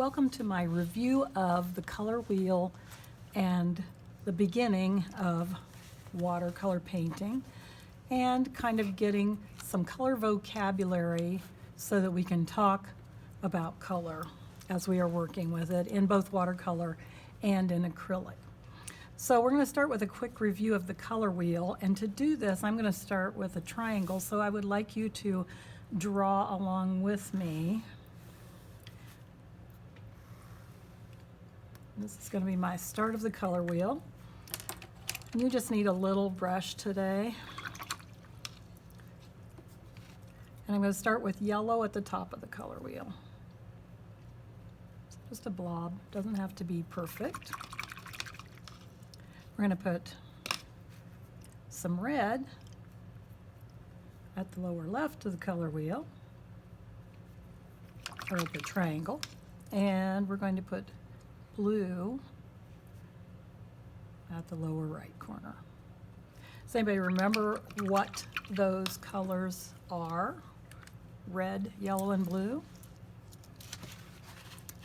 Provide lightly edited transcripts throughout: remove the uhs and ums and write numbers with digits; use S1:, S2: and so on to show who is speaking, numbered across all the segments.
S1: Welcome to my review of the color wheel and the beginning of watercolor painting and kind of getting some color vocabulary so that we can talk about color as we are working with it in both watercolor and in acrylic. So we're going to start with a quick review of the color wheel, and to do this I'm going to start with a triangle, so I would like you to draw along with me. This is going to be my start of the color wheel. And you just need a little brush today. And I'm going to start with yellow at the top of the color wheel. Just a blob, doesn't have to be perfect. We're going to put some red at the lower left of the color wheel, or at the triangle, and we're going to put blue at the lower right corner. Does anybody remember what those colors are? Red, yellow, and blue?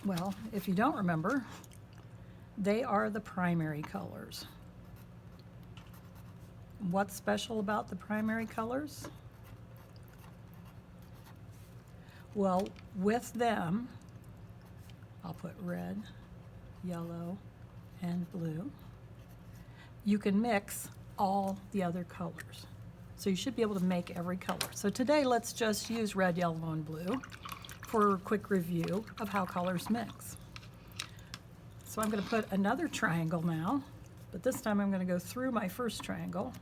S1: Well, if you don't remember, they are the primary colors. What's special about the primary colors? Well, with them, I'll put red, yellow, and blue. You can mix all the other colors. So you should be able to make every color. So today let's just use red, yellow, and blue for a quick review of how colors mix. So I'm going to put another triangle now, but this time I'm going to go through my first triangle.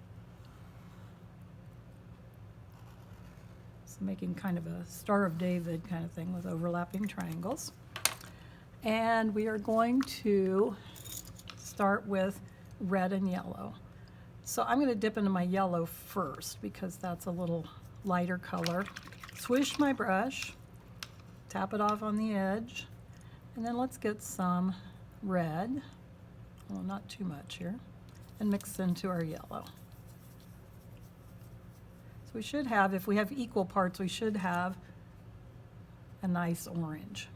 S1: So making kind of a Star of David kind of thing with overlapping triangles. And we are going to start with red and yellow. So I'm going to dip into my yellow first because that's a little lighter color. Swish my brush, tap it off on the edge, and then let's get some red, well, not too much here, and mix into our yellow. So we should have, if we have equal parts, we should have a nice orange.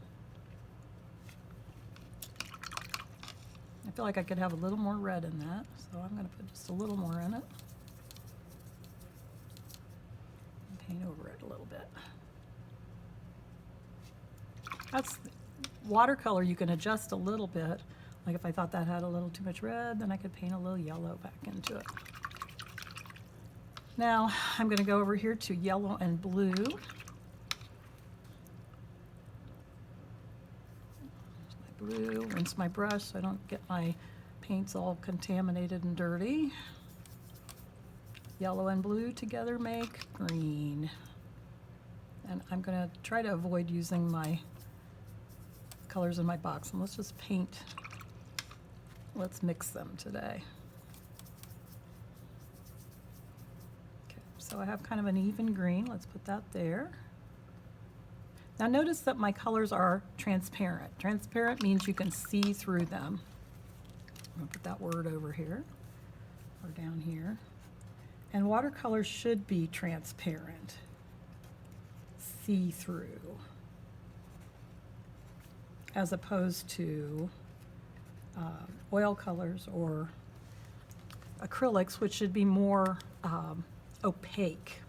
S1: I feel like I could have a little more red in that, so I'm going to put just a little more in it. And paint over it a little bit. That's watercolor, you can adjust a little bit. Like if I thought that had a little too much red, then I could paint a little yellow back into it. Now I'm going to go over here to yellow and blue. Blue, rinse my brush so I don't get my paints all contaminated and dirty. Yellow and blue together make green. And I'm going to try to avoid using my colors in my box, and let's just paint. Let's mix them today. Okay, so I have kind of an even green. Let's put that there. Now notice that my colors are transparent. Transparent means you can see through them. I'm going to put that word over here or down here. And watercolors should be transparent, see-through, as opposed to oil colors or acrylics, which should be more opaque.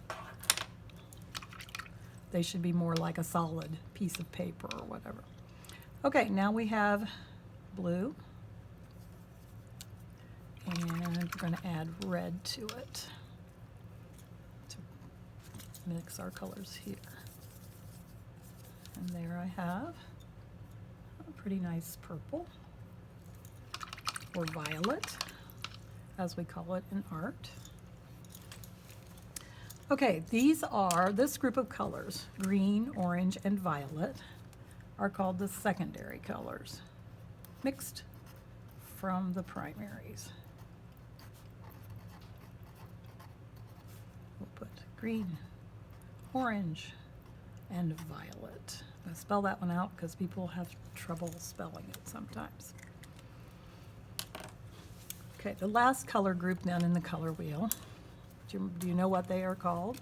S1: They should be more like a solid piece of paper or whatever. Okay, now we have blue. And we're going to add red to it to mix our colors here. And there I have a pretty nice purple, or violet, as we call it in art. Okay, this group of colors, green, orange, and violet, are called the secondary colors, mixed from the primaries. We'll put green, orange, and violet. I spell that one out because people have trouble spelling it sometimes. Okay, the last color group then in the color wheel. Do you know what they are called?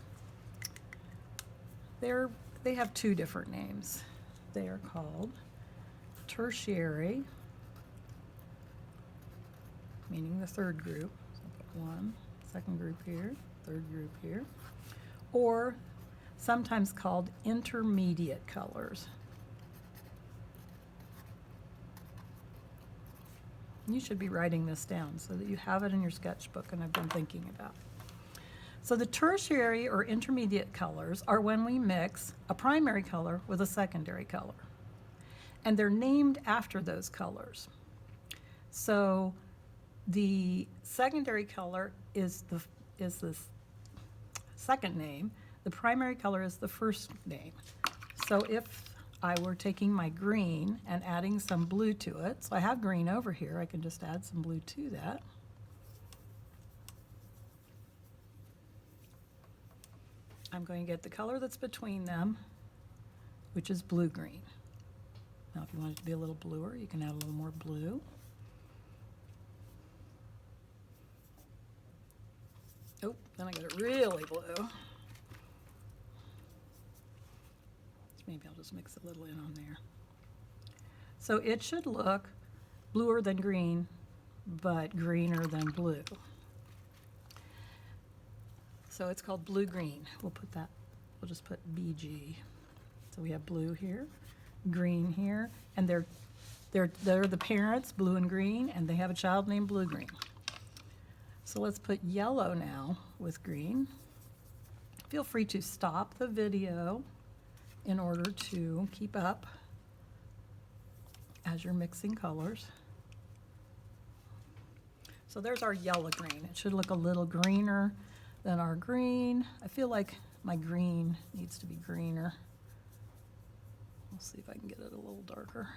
S1: They have two different names. They are called tertiary, meaning the third group. So I'll put one, second group here, third group here, or sometimes called intermediate colors. You should be writing this down so that you have it in your sketchbook, and I've been thinking about it. So the tertiary or intermediate colors are when we mix a primary color with a secondary color. And they're named after those colors. So the secondary color is the second name. The primary color is the first name. So if I were taking my green and adding some blue to it, so I have green over here, I can just add some blue to that. I'm going to get the color that's between them, which is blue-green. Now if you want it to be a little bluer, you can add a little more blue. Oh, then I got it really blue. Maybe I'll just mix a little in on there. So it should look bluer than green, but greener than blue. So it's called blue-green. We'll just put BG. So we have blue here, green here, and they're the parents, blue and green, and they have a child named blue-green. So let's put yellow now with green. Feel free to stop the video in order to keep up as you're mixing colors. So there's our yellow-green. It should look a little greener than our green. I feel like my green needs to be greener. We'll see if I can get it a little darker.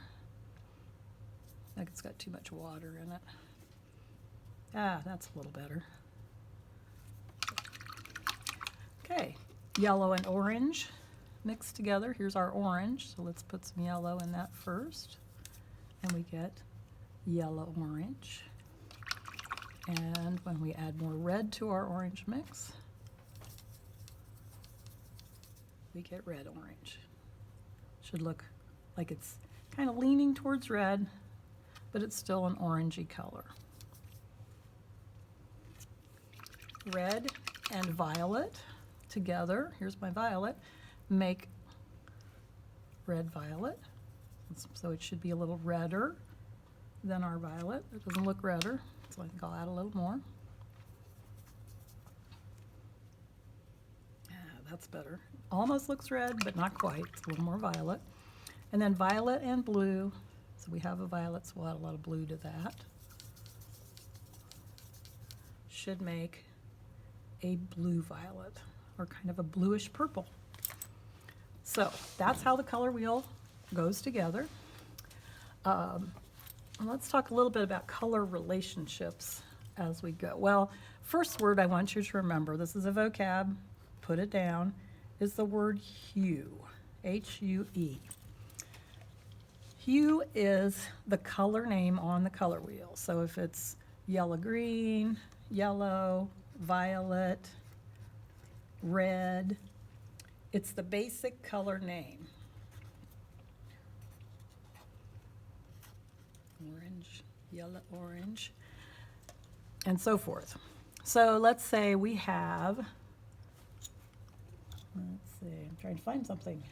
S1: I think it's got too much water in it. Ah, that's a little better. Okay, yellow and orange mixed together. Here's our orange, so let's put some yellow in that first. And we get yellow-orange. And when we add more red to our orange mix, we get red-orange. Should look like it's kind of leaning towards red, but it's still an orangey color. Red and violet together, here's my violet, make red-violet. So it should be a little redder than our violet. It doesn't look redder, so I think I'll add a little more. That's better. Almost looks red, but not quite. It's a little more violet. And then violet and blue. So we have a violet, so we'll add a lot of blue to that. Should make a blue-violet, or kind of a bluish purple. So that's how the color wheel goes together. Let's talk a little bit about color relationships as we go. Well, first word I want you to remember, this is a vocab, put it down, is the word hue, H-U-E. Hue is the color name on the color wheel. So if it's yellow-green, yellow, violet, red, it's the basic color name. Orange, yellow, orange, and so forth. So let's say we have, let's see, I'm trying to find something.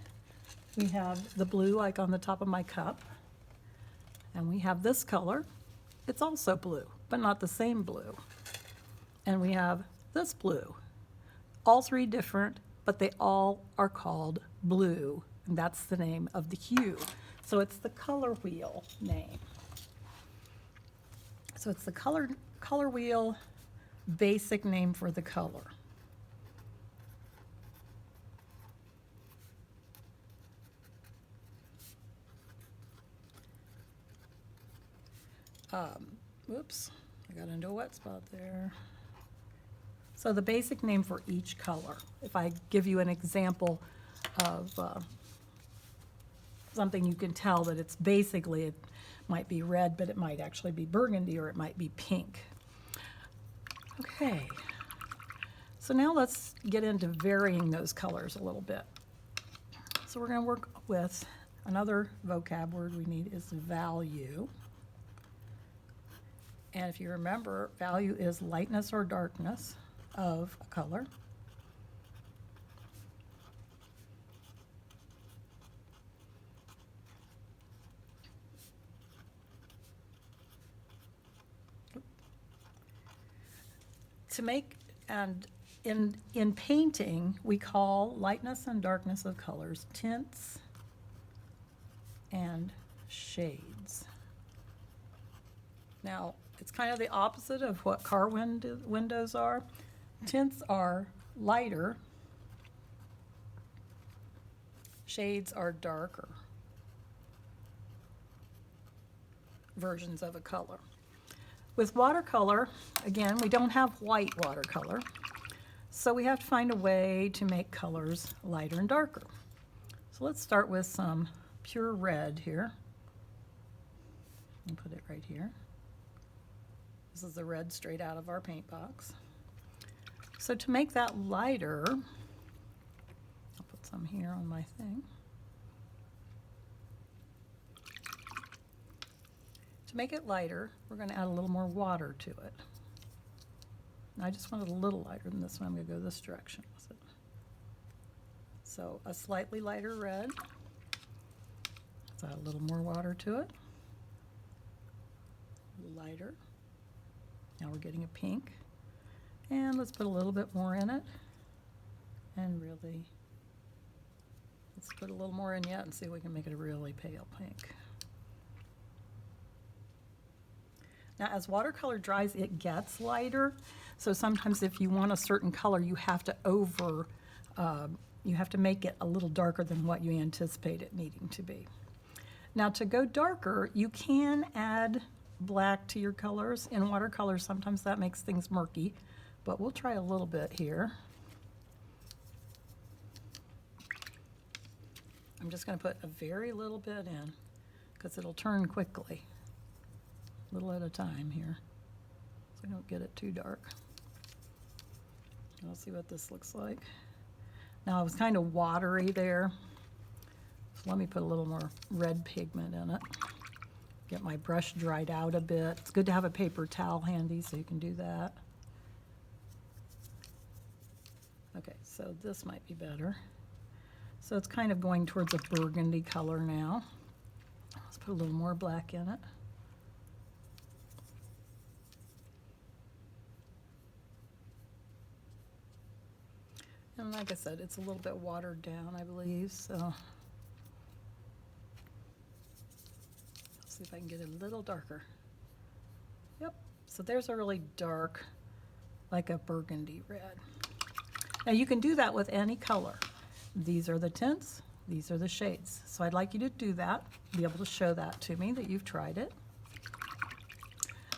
S1: We have the blue like on the top of my cup, and we have this color. It's also blue, but not the same blue. And we have this blue. All three different, but they all are called blue, and that's the name of the hue. So it's the color wheel name. So it's the color wheel basic name for the color. Whoops, I got into a wet spot there. So the basic name for each color. If I give you an example of something, you can tell that it's basically, it might be red, but it might actually be burgundy, or it might be pink. Okay, so now let's get into varying those colors a little bit. So we're going to work with another vocab word we need is value. And if you remember, value is lightness or darkness of a color. To make, and in painting, we call lightness and darkness of colors tints and shades. Now, it's kind of the opposite of what car windows are. Tints are lighter, shades are darker versions of a color. With watercolor, again, we don't have white watercolor, so we have to find a way to make colors lighter and darker. So let's start with some pure red here. And put it right here. This is the red straight out of our paint box. So to make that lighter, I'll put some here on my thing. To make it lighter, we're going to add a little more water to it. And I just want it a little lighter than this one. I'm going to go this direction with it. So a slightly lighter red. Let's add a little more water to it. Lighter. Now we're getting a pink. And let's put a little bit more in it. And really, let's put a little more in yet and see if we can make it a really pale pink. Now, as watercolor dries, it gets lighter. So sometimes if you want a certain color, you have to make it a little darker than what you anticipate it needing to be. Now, to go darker, you can add black to your colors. In watercolor, sometimes that makes things murky, but we'll try a little bit here. I'm just going to put a very little bit in because it'll turn quickly. A little at a time here, so I don't get it too dark. Let's see what this looks like. Now, it was kind of watery there, so let me put a little more red pigment in it. Get my brush dried out a bit. It's good to have a paper towel handy so you can do that. Okay, so this might be better. So it's kind of going towards a burgundy color now. Let's put a little more black in it. And like I said, it's a little bit watered down, I believe, so let's see if I can get it a little darker. Yep, so there's a really dark, like a burgundy red. Now you can do that with any color. These are the tints, these are the shades. So I'd like you to do that, be able to show that to me that you've tried it.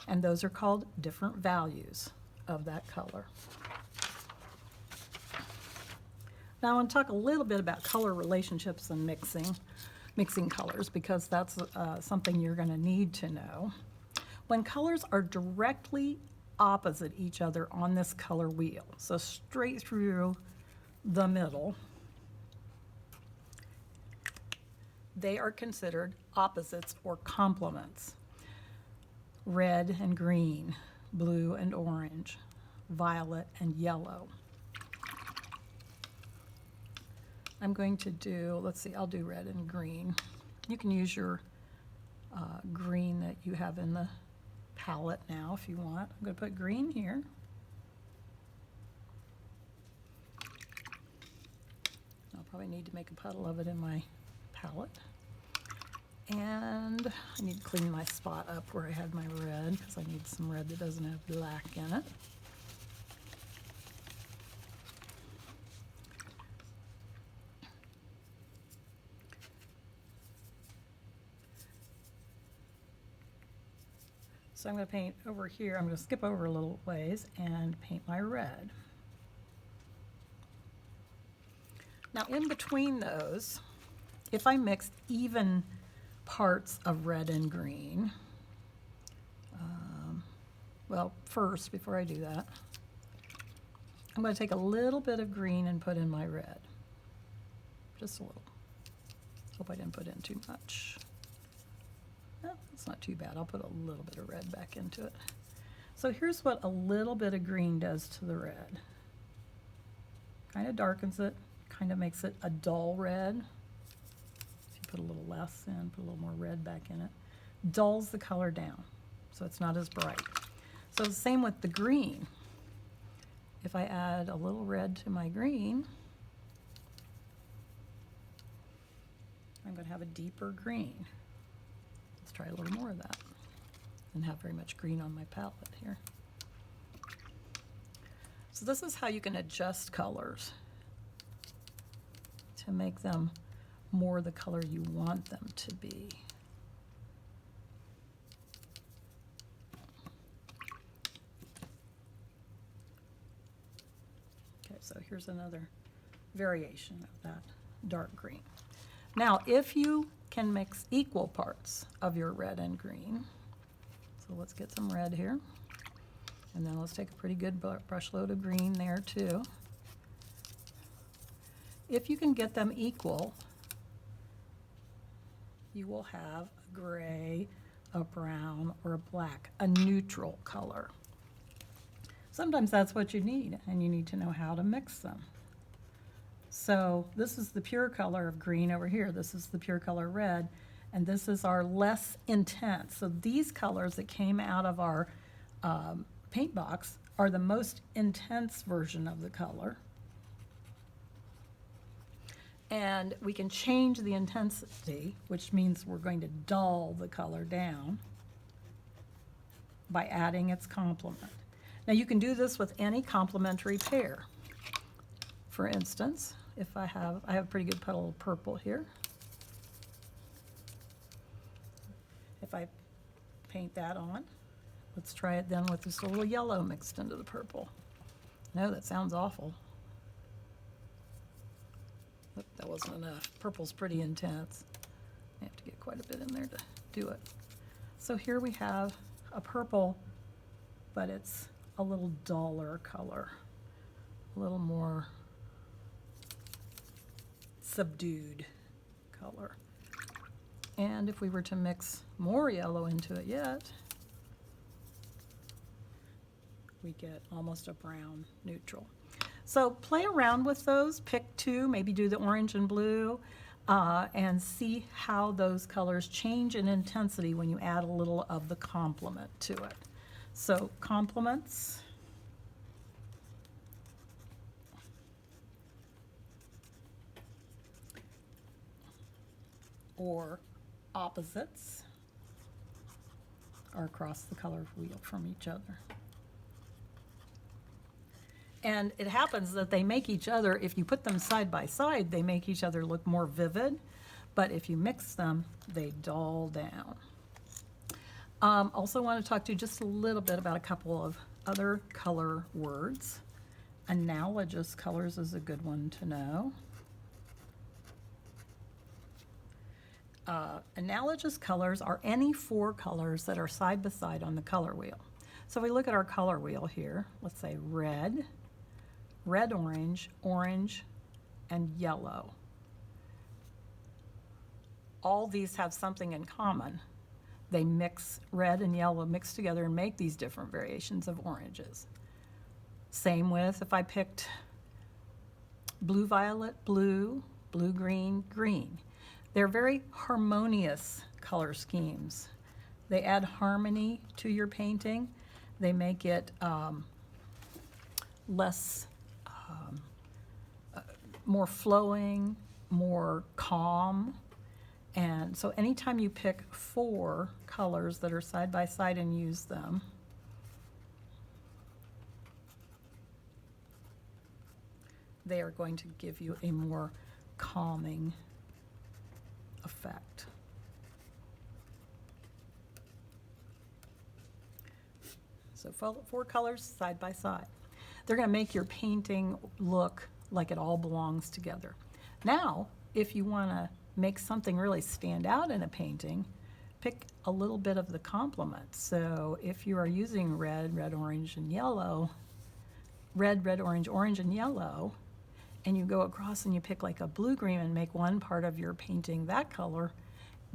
S1: And those are called different values of that color. Now I want to talk a little bit about color relationships and mixing colors, because that's something you're going to need to know. When colors are directly opposite each other on this color wheel, so straight through the middle, they are considered opposites or complements. Red and green, blue and orange, violet and yellow. I'm going to do, let's see, I'll do red and green. You can use your green that you have in the palette now if you want. I'm going to put green here. I'll probably need to make a puddle of it in my palette. And I need to clean my spot up where I had my red, because I need some red that doesn't have black in it. So I'm going to paint over here. I'm going to skip over a little ways and paint my red. Now in between those, if I mixed even parts of red and green, well, first, before I do that, I'm going to take a little bit of green and put in my red. Just a little. Hope I didn't put in too much. No, it's not too bad. I'll put a little bit of red back into it. So here's what a little bit of green does to the red. Kind of darkens it, kind of makes it a dull red. If you put a little less in, put a little more red back in it, dulls the color down, so it's not as bright. So the same with the green. If I add a little red to my green, I'm going to have a deeper green. Let's try a little more of that. Didn't have very much green on my palette here. So this is how you can adjust colors to make them more the color you want them to be. Okay, so here's another variation of that dark green. Now, if you can mix equal parts of your red and green, so let's get some red here, and then let's take a pretty good brush load of green there too. If you can get them equal, you will have a gray, a brown, or a black, a neutral color. Sometimes that's what you need, and you need to know how to mix them. So this is the pure color of green over here. This is the pure color red, and this is our less intense. So these colors that came out of our paint box are the most intense version of the color. And we can change the intensity, which means we're going to dull the color down by adding its complement. Now you can do this with any complementary pair. For instance, if I have a pretty good puddle of purple here. If I paint that on, let's try it then with this little yellow mixed into the purple. No, that sounds awful. Oop, that wasn't enough. Purple's pretty intense. I have to get quite a bit in there to do it. So here we have a purple, but it's a little duller color, a little more subdued color. And if we were to mix more yellow into it yet, we get almost a brown neutral. So play around with those, pick two, maybe do the orange and blue, and see how those colors change in intensity when you add a little of the complement to it. So complements, or opposites, are across the color wheel from each other. And it happens that they make each other, if you put them side by side, they make each other look more vivid, but if you mix them, they dull down. Also want to talk to you just a little bit about a couple of other color words. Analogous colors is a good one to know. Analogous colors are any four colors that are side by side on the color wheel. So if we look at our color wheel here, let's say red, red-orange, orange, and yellow. All these have something in common. They mix, red and yellow mix together and make these different variations of oranges. Same with if I picked blue-violet, blue, blue-green, green. They're very harmonious color schemes. They add harmony to your painting. They make it more flowing, more calm. And so anytime you pick four colors that are side by side and use them, they are going to give you a more calming effect. So four colors side by side. They're going to make your painting look like it all belongs together. Now, if you want to make something really stand out in a painting, pick a little bit of the complement. So if you are using red, red, orange, and yellow, red, red, orange, orange, and yellow, and you go across and you pick like a blue-green and make one part of your painting that color,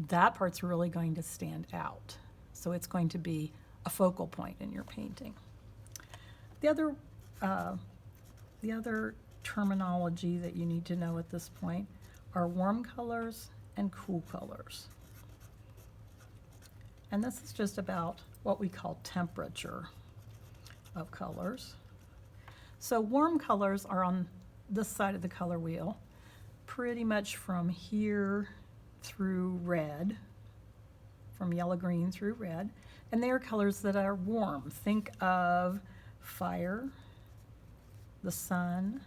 S1: that part's really going to stand out. So it's going to be a focal point in your painting. The other terminology that you need to know at this point are warm colors and cool colors. And this is just about what we call temperature of colors. So warm colors are on this side of the color wheel, pretty much from here through red, from yellow, green through red, and they are colors that are warm. Think of fire, the sun,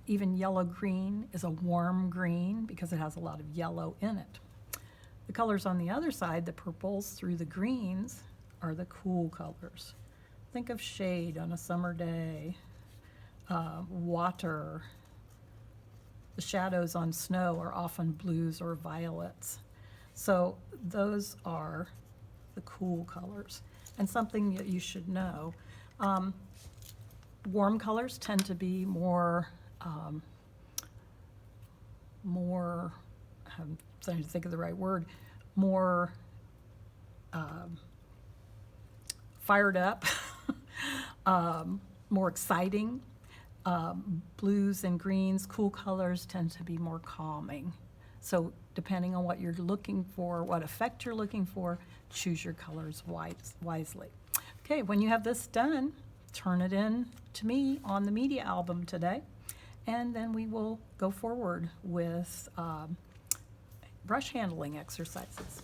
S1: even yellow-green is a warm green because it has a lot of yellow in it. The colors on the other side, the purples through the greens, are the cool colors. Think of shade on a summer day, water. The shadows on snow are often blues or violets. So those are the cool colors. And something that you should know, warm colors tend to be more, I'm trying to think of the right word, more fired up, more exciting. Blues and greens, cool colors tend to be more calming. So depending on what you're looking for, what effect you're looking for, choose your colors wisely. Okay, when you have this done, turn it in to me on the media album today, and then we will go forward with brush handling exercises.